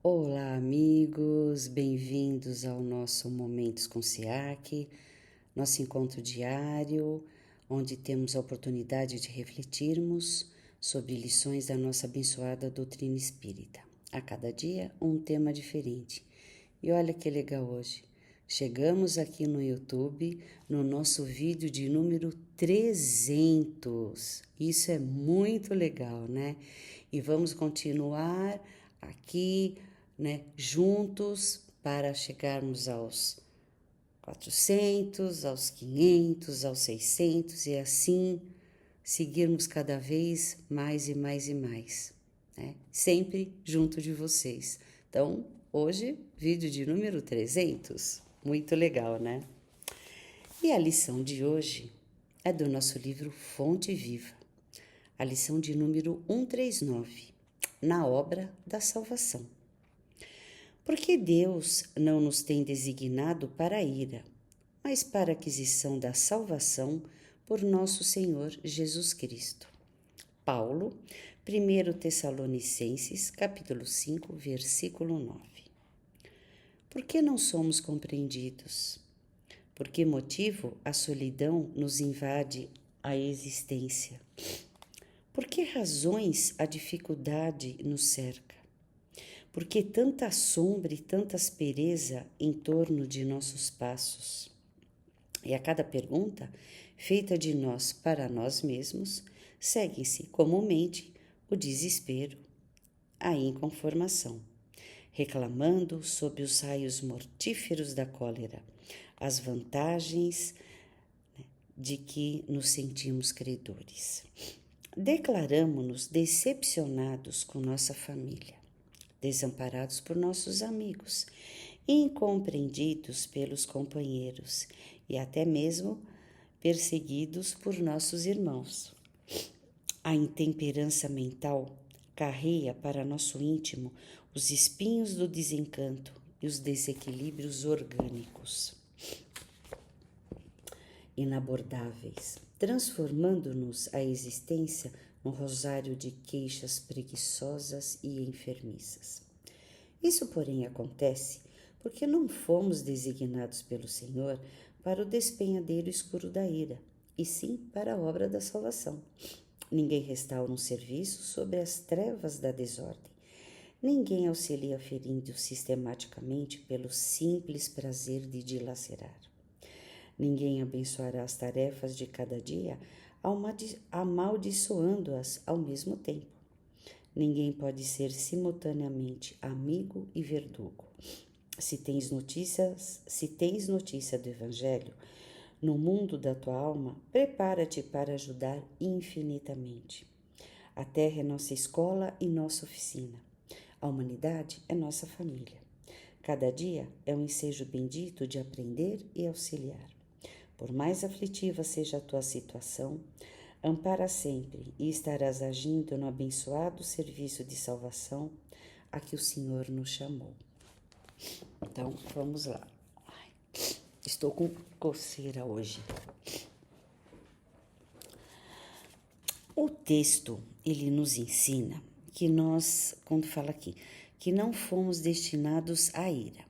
Olá, amigos, bem-vindos ao nosso Momentos com SIAC, nosso encontro diário, onde temos a oportunidade de refletirmos sobre lições da nossa abençoada doutrina espírita. A cada dia, um tema diferente. E olha que legal hoje. Chegamos aqui no YouTube, no nosso vídeo de número 300. Isso é muito legal, né? E vamos continuar aqui, né, juntos para chegarmos aos 400, aos 500, aos 600 e assim seguirmos cada vez mais e mais e mais, né? Sempre junto de vocês. Então, hoje, vídeo de número 300. Muito legal, né? E a lição de hoje é do nosso livro Fonte Viva. A lição de número 139, na obra da salvação. Porque Deus não nos tem designado para a ira, mas para a aquisição da salvação por nosso Senhor Jesus Cristo. Paulo, 1 Tessalonicenses, capítulo 5, versículo 9. Por que não somos compreendidos? Por que motivo a solidão nos invade a existência? Por que razões a dificuldade nos cerca? Por que tanta sombra e tanta aspereza em torno de nossos passos? E a cada pergunta, feita de nós para nós mesmos, segue-se comumente o desespero, a inconformação, reclamando sob os raios mortíferos da cólera as vantagens de que nos sentimos credores. Declaramo-nos decepcionados com nossa família, desamparados por nossos amigos, incompreendidos pelos companheiros e até mesmo perseguidos por nossos irmãos. A intemperança mental carrega para nosso íntimo os espinhos do desencanto e os desequilíbrios orgânicos inabordáveis, transformando-nos a existência num rosário de queixas preguiçosas e enfermiças. Isso, porém, acontece porque não fomos designados pelo Senhor para o despenhadeiro escuro da ira, e sim para a obra da salvação. Ninguém restaura um serviço sobre as trevas da desordem. Ninguém auxilia ferindo sistematicamente pelo simples prazer de dilacerar. Ninguém abençoará as tarefas de cada dia, amaldiçoando-as ao mesmo tempo. Ninguém pode ser simultaneamente amigo e verdugo. Se tens notícia do Evangelho, no mundo da tua alma, prepara-te para ajudar infinitamente. A terra é nossa escola e nossa oficina. A humanidade é nossa família. Cada dia é um ensejo bendito de aprender e auxiliar. Por mais aflitiva seja a tua situação, ampara sempre e estarás agindo no abençoado serviço de salvação a que o Senhor nos chamou. Então, vamos lá. Estou com coceira hoje. O texto, ele nos ensina que nós, quando fala aqui, que não fomos destinados à ira,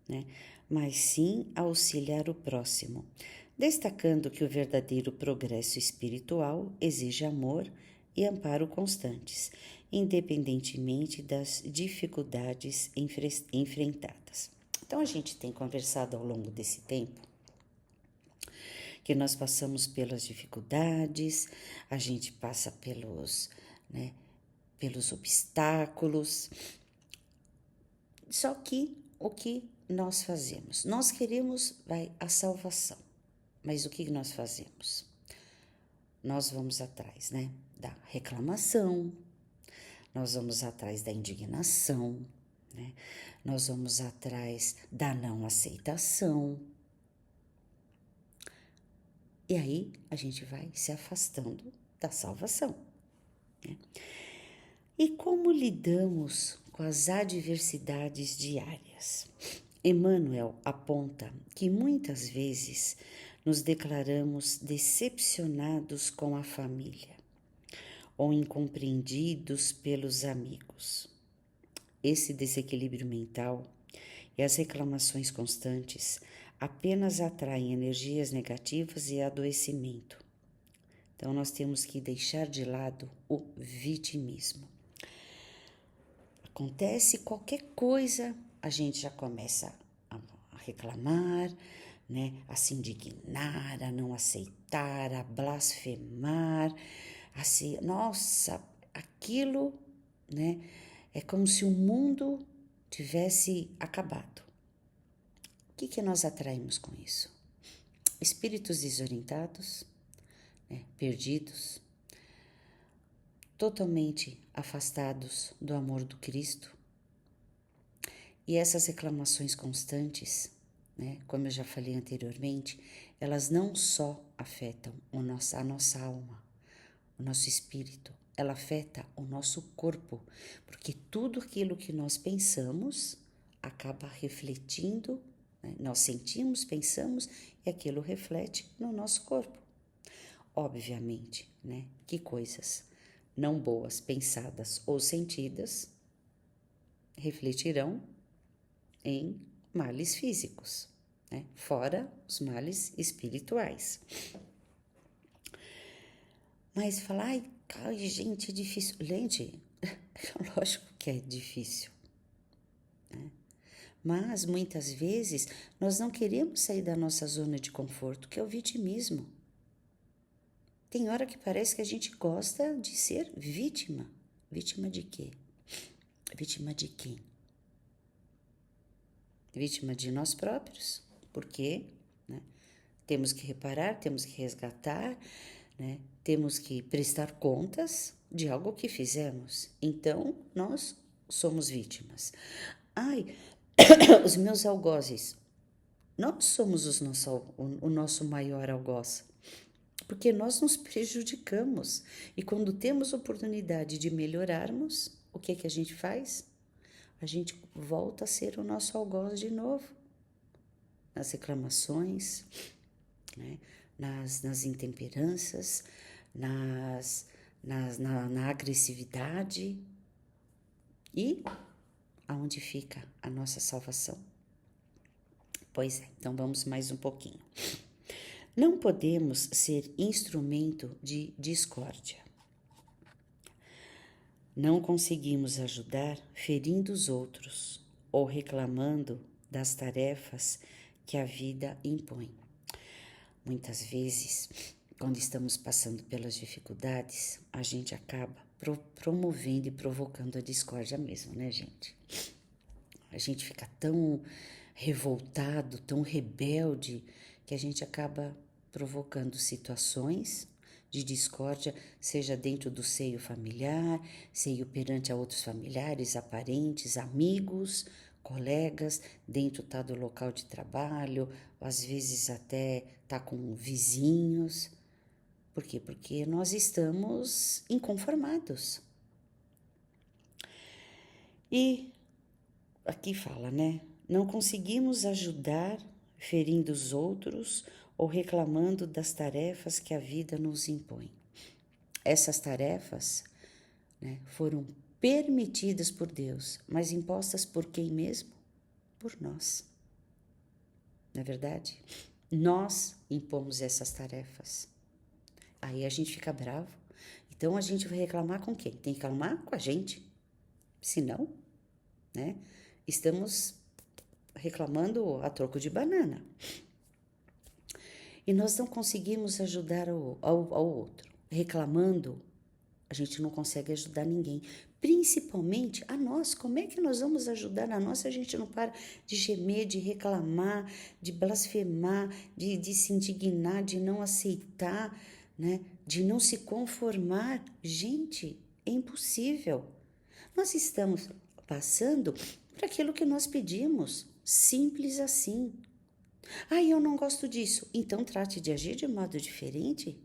né? Mas sim a auxiliar o próximo, destacando que o verdadeiro progresso espiritual exige amor e amparo constantes, independentemente das dificuldades enfrentadas. Então, a gente tem conversado ao longo desse tempo que nós passamos pelas dificuldades, a gente passa pelos obstáculos. Só que o que nós fazemos? Nós queremos a salvação, mas o que nós fazemos? Nós vamos atrás, da reclamação, nós vamos atrás da indignação, nós vamos atrás da não aceitação. E aí a gente vai se afastando da salvação. E como lidamos com as adversidades diárias? Emmanuel aponta que muitas vezes nos declaramos decepcionados com a família ou incompreendidos pelos amigos. esse desequilíbrio mental e as reclamações constantes apenas atraem energias negativas e adoecimento. Então, nós temos que deixar de lado o vitimismo. Acontece qualquer coisa, a gente já começa a reclamar, né? A se indignar, a não aceitar, a blasfemar, nossa, aquilo, né? É como se o mundo tivesse acabado. O que nós atraímos com isso? Espíritos desorientados, né? Perdidos, totalmente afastados do amor do Cristo. E essas reclamações constantes, né, como eu já falei anteriormente, elas não só afetam a nossa alma, o nosso espírito, ela afeta o nosso corpo, porque tudo aquilo que nós pensamos acaba refletindo, né, nós sentimos, pensamos e aquilo reflete no nosso corpo. Obviamente, né, que coisas não boas pensadas ou sentidas refletirão em males físicos, né? Fora os males espirituais. Mas falar, ai, gente, é difícil. Gente, lógico que é difícil, né? Mas muitas vezes nós não queremos sair da nossa zona de conforto, que é o vitimismo. Tem hora que parece que a gente gosta de ser vítima. Vítima de quê? Vítima de quem? Vítima de nós próprios. Por quê? Né? Temos que reparar, temos que resgatar, né? Temos que prestar contas de algo que fizemos. Então, nós somos vítimas. Ai, os meus algozes. Nós somos o nosso maior algoz. Porque nós nos prejudicamos. E quando temos oportunidade de melhorarmos, o que a gente faz? A gente volta a ser o nosso algoz de novo. Nas reclamações, né? nas intemperanças, na agressividade. E aonde fica a nossa salvação? Pois é, então vamos mais um pouquinho. Não podemos ser instrumento de discórdia. Não conseguimos ajudar ferindo os outros ou reclamando das tarefas que a vida impõe. Muitas vezes, quando estamos passando pelas dificuldades, a gente acaba promovendo e provocando a discórdia mesmo, né, gente? A gente fica tão revoltado, tão rebelde, que a gente acaba provocando situações de discórdia, seja dentro do seio familiar, seio perante a outros familiares, a parentes, amigos, colegas, dentro do local de trabalho, às vezes até com vizinhos. Por quê? Porque nós estamos inconformados. E aqui fala, né? Não conseguimos ajudar ferindo os outros ou reclamando das tarefas que a vida nos impõe. Essas tarefas, né, foram permitidas por Deus, mas impostas por quem mesmo? Por nós. Não é verdade? Nós impomos essas tarefas. Aí a gente fica bravo. Então a gente vai reclamar com quem? Tem que reclamar com a gente. Senão, né, estamos reclamando a troco de banana. E nós não conseguimos ajudar ao outro. Reclamando, a gente não consegue ajudar ninguém. Principalmente a nós. Como é que nós vamos ajudar a nós se a gente não para de gemer, de reclamar, de blasfemar, de se indignar, de não aceitar, né? De não se conformar? Gente, é impossível. Nós estamos passando por aquilo que nós pedimos. Simples assim. Ah, eu não gosto disso. Então trate de agir de modo diferente.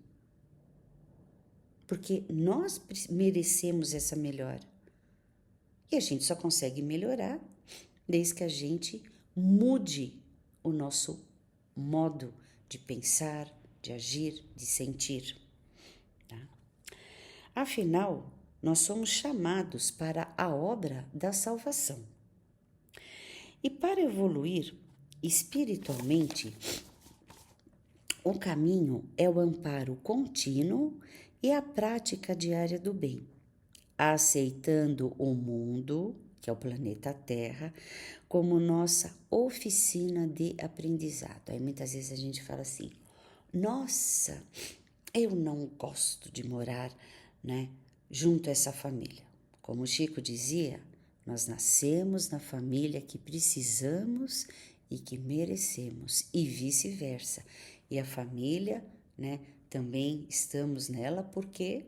Porque nós merecemos essa melhora. E a gente só consegue melhorar desde que a gente mude o nosso modo de pensar, de agir, de sentir. Tá? Afinal, nós somos chamados para a obra da salvação. E para evoluir espiritualmente, o caminho é o amparo contínuo e a prática diária do bem, aceitando o mundo, que é o planeta Terra, como nossa oficina de aprendizado. Aí muitas vezes a gente fala assim: nossa, eu não gosto de morar, né, junto a essa família. Como o Chico dizia, nós nascemos na família que precisamos e que merecemos, e vice-versa. E a família, né, também estamos nela porque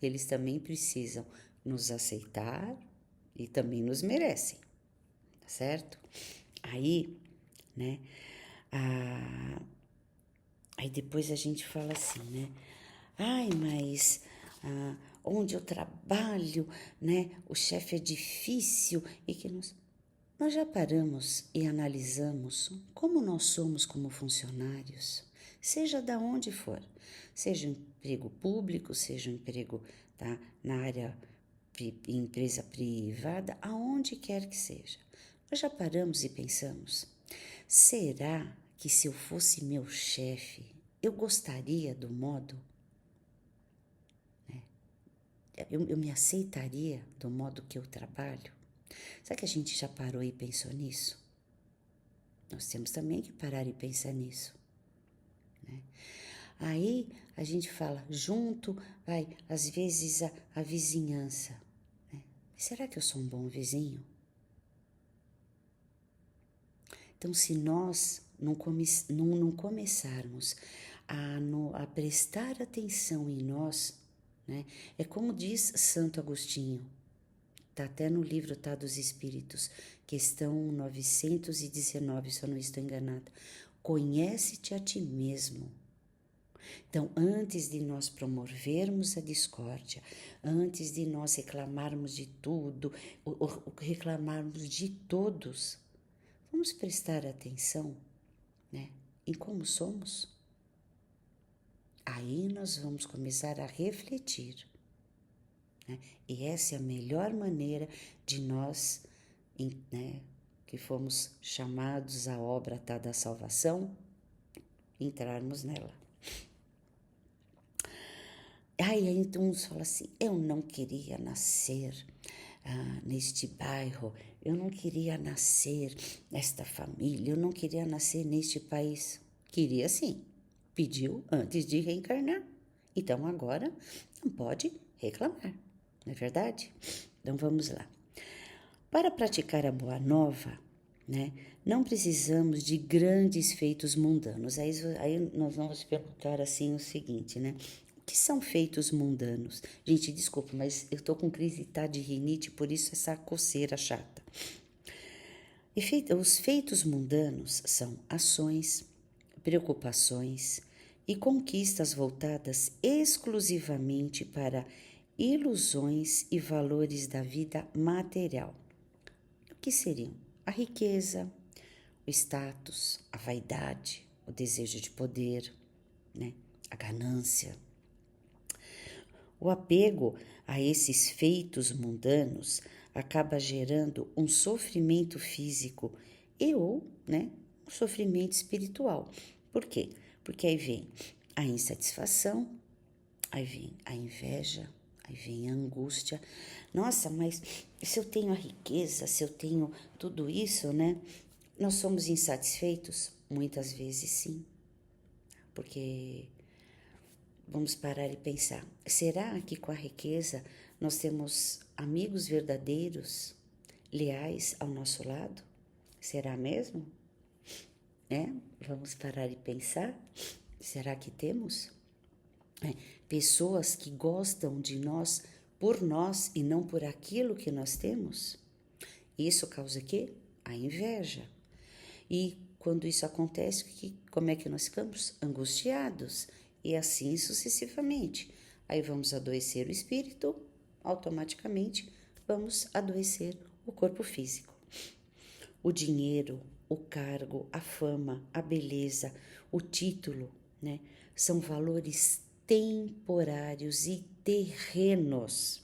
eles também precisam nos aceitar e também nos merecem, tá certo? Aí, né, aí depois a gente fala assim, né? Ai, mas onde eu trabalho, né? O chefe é difícil e que nós já paramos e analisamos como nós somos como funcionários, seja da onde for, seja um emprego público, seja um emprego, tá, na área empresa privada, aonde quer que seja. Nós já paramos e pensamos: será que se eu fosse meu chefe, eu gostaria do modo, né? Eu me aceitaria do modo que eu trabalho? Será que a gente já parou e pensou nisso? Nós temos também que parar e pensar nisso, né? Aí a gente fala junto, vai, às vezes a vizinhança, né? Será que eu sou um bom vizinho? Então, se nós não começarmos a prestar atenção em nós, né? É como diz Santo Agostinho, está até no livro, tá, dos Espíritos, questão 919, se eu não estou enganada. Conhece-te a ti mesmo. Então, antes de nós promovermos a discórdia, antes de nós reclamarmos de tudo, reclamarmos de todos, vamos prestar atenção, né, em como somos. Aí nós vamos começar a refletir, né? E essa é a melhor maneira de nós, né, que fomos chamados à obra, tá, da salvação, entrarmos nela. Aí então uns falam assim: eu não queria nascer neste bairro, eu não queria nascer nesta família, eu não queria nascer neste país. Queria sim, pediu antes de reencarnar. Então agora não pode reclamar, não é verdade? Então vamos lá. Para praticar a boa nova, né, não precisamos de grandes feitos mundanos. Aí nós vamos perguntar assim o seguinte, né? O que são feitos mundanos? Gente, desculpa, mas eu tô com crise, tá, de rinite, por isso essa coceira chata. Os feitos mundanos são ações, preocupações e conquistas voltadas exclusivamente para ilusões e valores da vida material. O que seriam? A riqueza, o status, a vaidade, o desejo de poder, né? A ganância. O apego a esses feitos mundanos acaba gerando um sofrimento físico ou, né, um sofrimento espiritual. Por quê? Porque aí vem a insatisfação, aí vem a inveja, aí vem a angústia. Nossa, mas se eu tenho a riqueza, se eu tenho tudo isso, né? Nós somos insatisfeitos? Muitas vezes sim. Porque vamos parar e pensar: será que com a riqueza nós temos amigos verdadeiros, leais ao nosso lado? Será mesmo? Vamos parar e pensar: será que temos? Pessoas que gostam de nós por nós e não por aquilo que nós temos? Isso causa o quê? A inveja. E quando isso acontece, como é que nós ficamos? Angustiados. E assim sucessivamente. Aí vamos adoecer o espírito, automaticamente vamos adoecer o corpo físico. O dinheiro, o cargo, a fama, a beleza, o título, né? São valores temporários e terrenos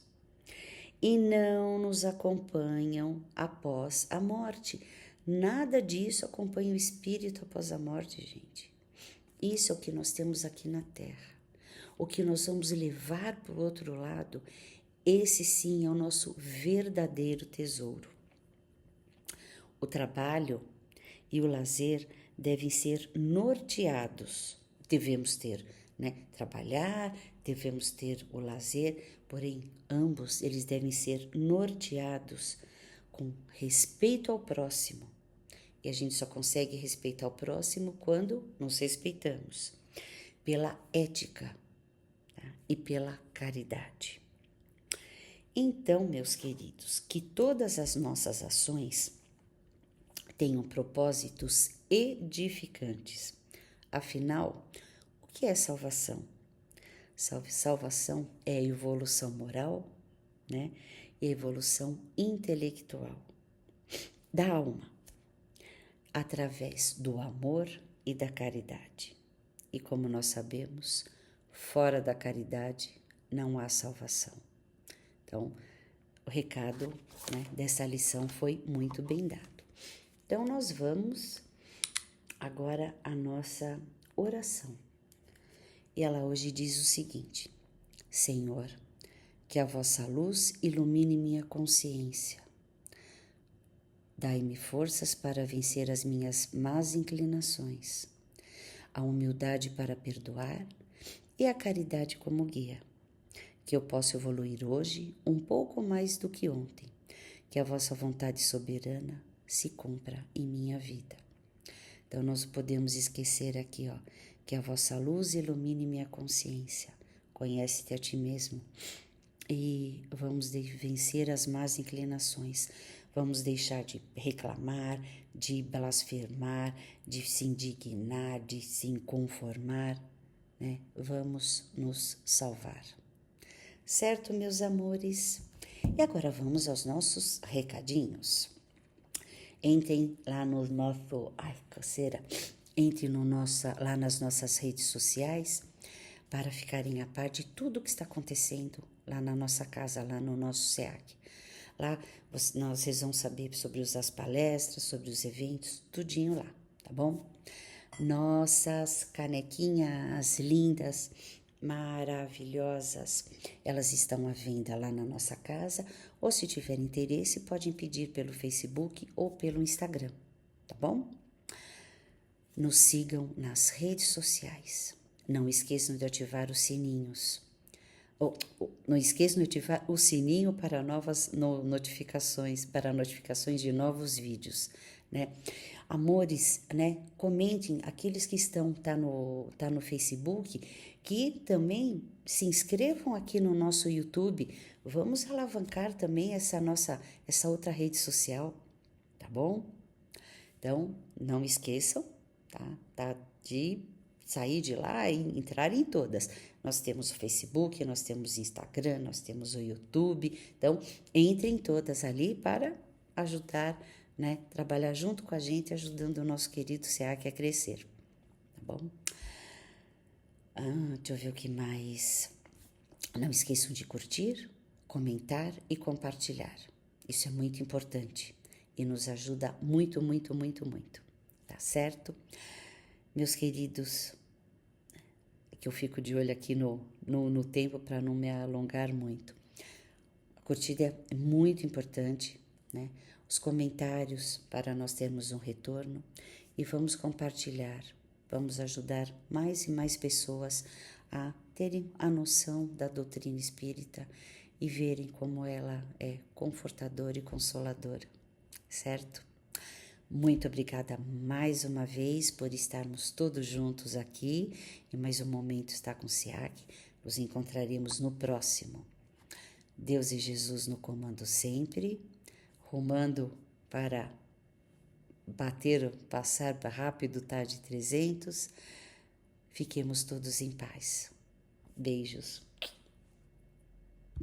e não nos acompanham após a morte. Nada disso acompanha o espírito após a morte, gente. Isso é o que nós temos aqui na Terra. O que nós vamos levar para o outro lado, esse sim é o nosso verdadeiro tesouro. O trabalho e o lazer devem ser norteados. Devemos ter, trabalhar, devemos ter o lazer, porém ambos eles devem ser norteados com respeito ao próximo. E a gente só consegue respeitar o próximo quando nos respeitamos, pela ética, tá? E pela caridade. Então, meus queridos, que todas as nossas ações tenham propósitos edificantes. Afinal, o que é salvação? Salvação é a evolução moral, né? E a evolução intelectual da alma, através do amor e da caridade. E como nós sabemos, fora da caridade não há salvação. Então, o recado, dessa lição foi muito bem dado. Então, nós vamos agora à nossa oração. E ela hoje diz o seguinte: Senhor, que a vossa luz ilumine minha consciência. Dai-me forças para vencer as minhas más inclinações, a humildade para perdoar e a caridade como guia. Que eu possa evoluir hoje um pouco mais do que ontem. Que a vossa vontade soberana se cumpra em minha vida. Então, nós podemos esquecer aqui, que a vossa luz ilumine minha consciência. Conhece-te a ti mesmo. E vamos vencer as más inclinações. Vamos deixar de reclamar, de blasfemar, de se indignar, de se inconformar, né? Vamos nos salvar. Certo, meus amores? E agora vamos aos nossos recadinhos. Entrem lá no nosso... Entrem lá nas nossas redes sociais para ficarem a par de tudo que está acontecendo lá na nossa casa, lá no nosso SEAC. Lá vocês vão saber sobre as palestras, sobre os eventos, tudinho lá, tá bom? Nossas canequinhas lindas, maravilhosas, elas estão à venda lá na nossa casa, ou se tiver interesse, podem pedir pelo Facebook ou pelo Instagram, tá bom? Nos sigam nas redes sociais. Não esqueçam de ativar os sininhos. Não esqueçam de ativar o sininho para notificações de novos vídeos, né? Amores, né? Comentem, aqueles que tá no Facebook, que também se inscrevam aqui no nosso YouTube. Vamos alavancar também essa outra rede social, tá bom? Então, não esqueçam, tá? De sair de lá e entrar em todas. Nós temos o Facebook, nós temos o Instagram, nós temos o YouTube. Então, entrem em todas ali para ajudar, né? Trabalhar junto com a gente, ajudando o nosso querido SEAC a crescer. Tá bom? Deixa eu ver o que mais. Não esqueçam de curtir, comentar e compartilhar. Isso é muito importante e nos ajuda muito, muito, muito, muito. Tá certo? Meus queridos, que eu fico de olho aqui no tempo para não me alongar muito. A curtida é muito importante, né? Os comentários para nós termos um retorno e vamos compartilhar, vamos ajudar mais e mais pessoas a terem a noção da doutrina espírita e verem como ela é confortadora e consoladora, certo? Muito obrigada mais uma vez por estarmos todos juntos aqui e mais um momento está com o SEAC. Nos encontraremos no próximo. Deus e Jesus no comando sempre, rumando para passar rápido, tarde 300. Fiquemos todos em paz. Beijos.